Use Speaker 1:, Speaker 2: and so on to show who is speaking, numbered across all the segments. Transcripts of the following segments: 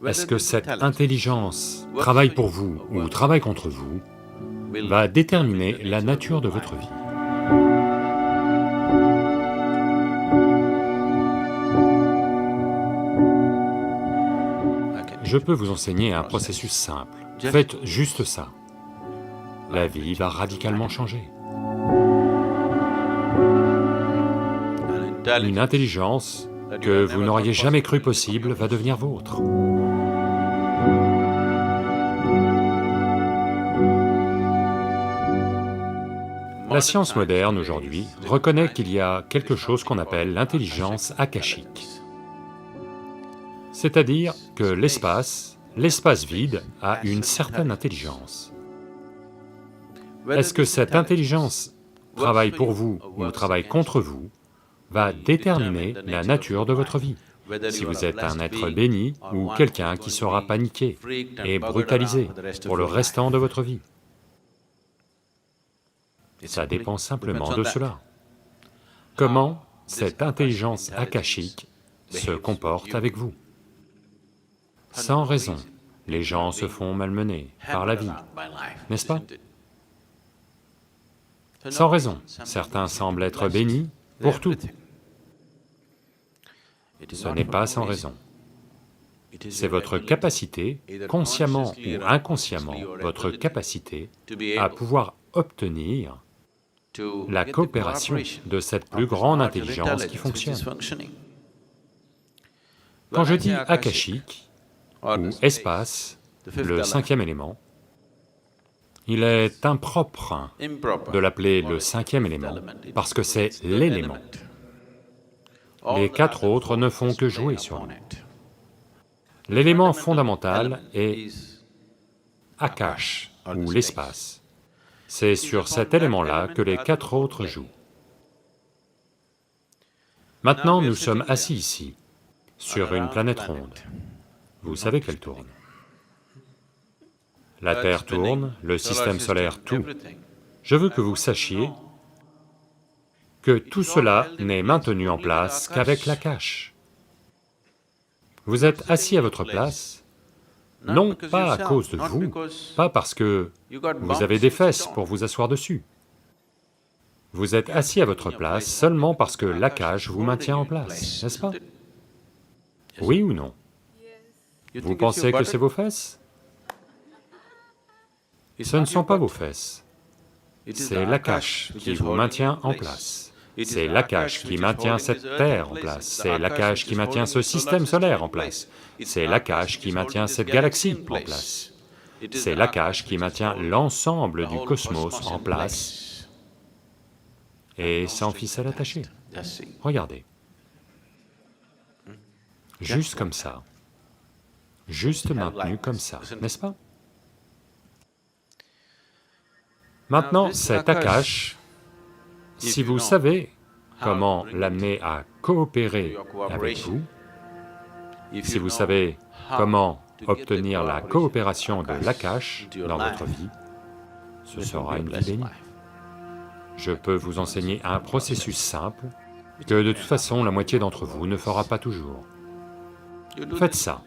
Speaker 1: Est-ce que cette intelligence travaille pour vous ou travaille contre vous va déterminer la nature de votre vie. Je peux vous enseigner un processus simple. Faites juste ça. La vie va radicalement changer. Une intelligence que vous n'auriez jamais cru possible va devenir vôtre. La science moderne aujourd'hui reconnaît qu'il y a quelque chose qu'on appelle l'intelligence akashique. C'est-à-dire que l'espace vide a une certaine intelligence. Est-ce que cette intelligence travaille pour vous ou travaille contre vous va déterminer la nature de votre vie. Si vous êtes un être béni ou quelqu'un qui sera paniqué et brutalisé pour le restant de votre vie. Ça dépend simplement de cela. Comment cette intelligence akashique se comporte avec vous. Sans raison, les gens se font malmener par la vie, n'est-ce pas? Sans raison, certains semblent être bénis pour tout. Ce n'est pas sans raison. C'est votre capacité, consciemment ou inconsciemment, votre capacité à pouvoir obtenir la coopération de cette plus grande intelligence qui fonctionne. Quand je dis akashique ou espace, le cinquième élément, il est impropre de l'appeler le cinquième élément, parce que c'est l'élément. Les quatre autres ne font que jouer sur lui. L'élément fondamental est Akash, ou l'espace. C'est sur cet élément-là que les quatre autres jouent. Maintenant, nous sommes assis ici, sur une planète ronde. Vous savez qu'elle tourne. La Terre tourne, le système solaire, tout. Je veux que vous sachiez que tout cela n'est maintenu en place qu'avec l'Akash. Vous êtes assis à votre place, non pas à cause de vous, pas parce que vous avez des fesses pour vous asseoir dessus. Vous êtes assis à votre place seulement parce que l'Akash vous maintient en place, n'est-ce pas? Oui ou non? Vous pensez que c'est vos fesses? Ce ne sont pas vos fesses, c'est l'Akash qui vous maintient en place. C'est l'Akash qui maintient cette Terre en place, c'est l'Akash qui maintient ce système solaire en place, c'est l'Akash qui maintient cette galaxie en place, c'est l'Akash qui maintient l'ensemble du cosmos en place, et sans ficelle attachée. Regardez. Juste comme ça, juste maintenu comme ça, n'est-ce pas? Maintenant, cet Akash, si vous savez comment l'amener à coopérer avec vous, si vous savez comment obtenir la coopération de l'Akash dans votre vie, ce sera une vie bénie. Je peux vous enseigner un processus simple que de toute façon la moitié d'entre vous ne fera pas toujours. Faites ça.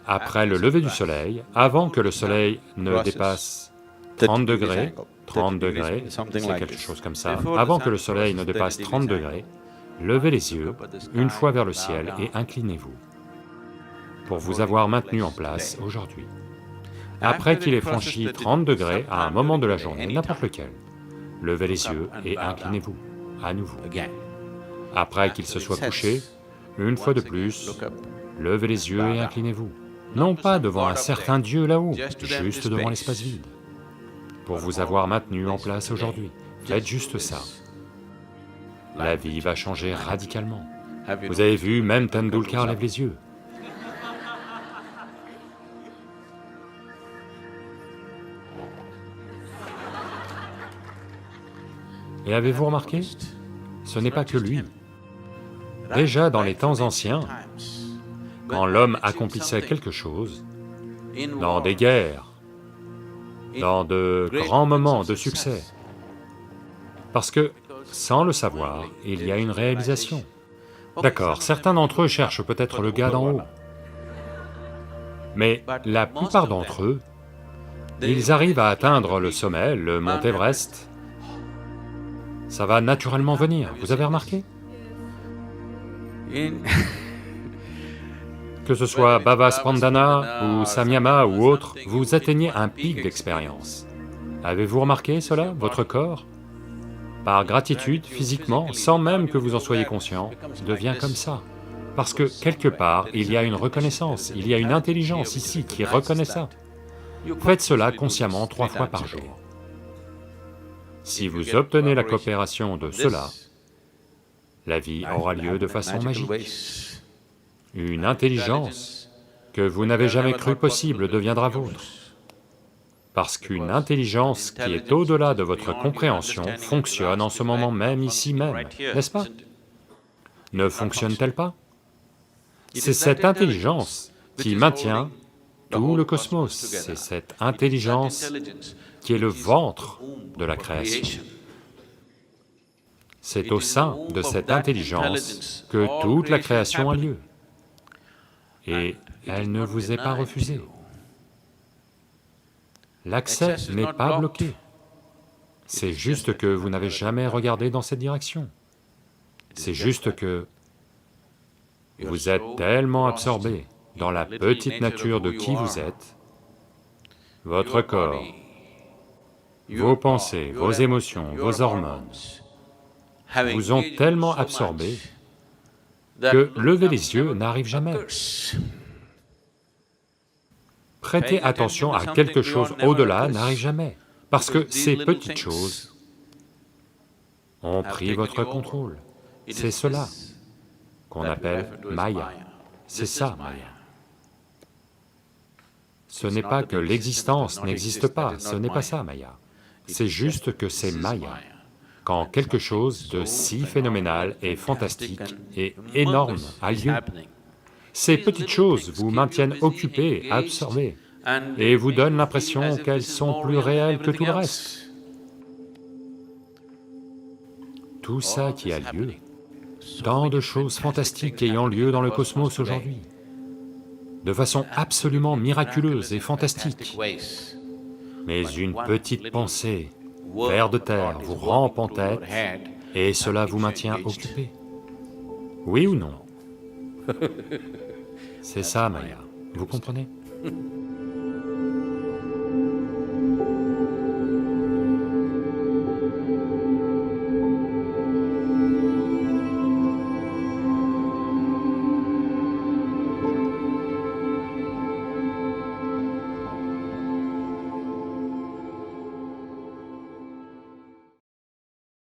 Speaker 1: Après le lever du soleil, avant que le soleil ne dépasse 30 degrés, c'est quelque chose comme ça, avant que le soleil ne dépasse 30 degrés, levez les yeux une fois vers le ciel et inclinez-vous, pour vous avoir maintenu en place aujourd'hui. Après qu'il ait franchi 30 degrés à un moment de la journée, n'importe lequel, levez les yeux et inclinez-vous, à nouveau. Après qu'il se soit couché, une fois de plus, levez les yeux et inclinez-vous, non pas devant un certain Dieu là-haut, juste devant l'espace vide. Pour vous avoir maintenu en place aujourd'hui, faites juste ça. La vie va changer radicalement. Vous avez vu, même Tendulkar lève les yeux. Et avez-vous remarqué? Ce n'est pas que lui. Déjà dans les temps anciens, quand l'homme accomplissait quelque chose, dans des guerres, dans de grands moments de succès, parce que, sans le savoir, il y a une réalisation. D'accord, certains d'entre eux cherchent peut-être le gars d'en haut, Mais la plupart d'entre eux, ils arrivent à atteindre le sommet, le mont Everest. Ça va naturellement venir, vous avez remarqué? Que ce soit Baba Spandana ou Samyama ou autre, vous atteignez un pic d'expérience. Avez-vous remarqué cela, votre corps? Par gratitude, physiquement, sans même que vous en soyez conscient, devient comme ça. Parce que quelque part, il y a une reconnaissance, il y a une intelligence ici qui reconnaît ça. Faites cela consciemment 3 fois par jour. Si vous obtenez la coopération de cela, la vie aura lieu de façon magique. Une intelligence que vous n'avez jamais cru possible deviendra vôtre. Parce qu'une intelligence qui est au-delà de votre compréhension fonctionne en ce moment même, ici même, n'est-ce pas? Ne fonctionne-t-elle pas? C'est cette intelligence qui maintient tout le cosmos, c'est cette intelligence qui est le ventre de la création. C'est au sein de cette intelligence que toute la création a lieu. Et elle ne vous est pas refusée. L'accès n'est pas bloqué. C'est juste que vous n'avez jamais regardé dans cette direction. C'est juste que vous êtes tellement absorbé dans la petite nature de qui vous êtes, votre corps, vos pensées, vos émotions, vos hormones, vous ont tellement absorbé que lever les yeux n'arrive jamais. Prêter attention à quelque chose au-delà n'arrive jamais, parce que ces petites choses ont pris votre contrôle. C'est cela qu'on appelle Maya. C'est ça, Maya. Ce n'est pas que l'existence n'existe pas, ce n'est pas ça, Maya. C'est juste que c'est Maya. Quand quelque chose de si phénoménal et fantastique et énorme a lieu, ces petites choses vous maintiennent occupés, absorbés, et vous donnent l'impression qu'elles sont plus réelles que tout le reste. Tout ça qui a lieu, tant de choses fantastiques ayant lieu dans le cosmos aujourd'hui, de façon absolument miraculeuse et fantastique. Mais une petite pensée, vers de terre, vous rampe en tête, et cela vous maintient occupé. Oui ou non? C'est ça, Maya, vous comprenez?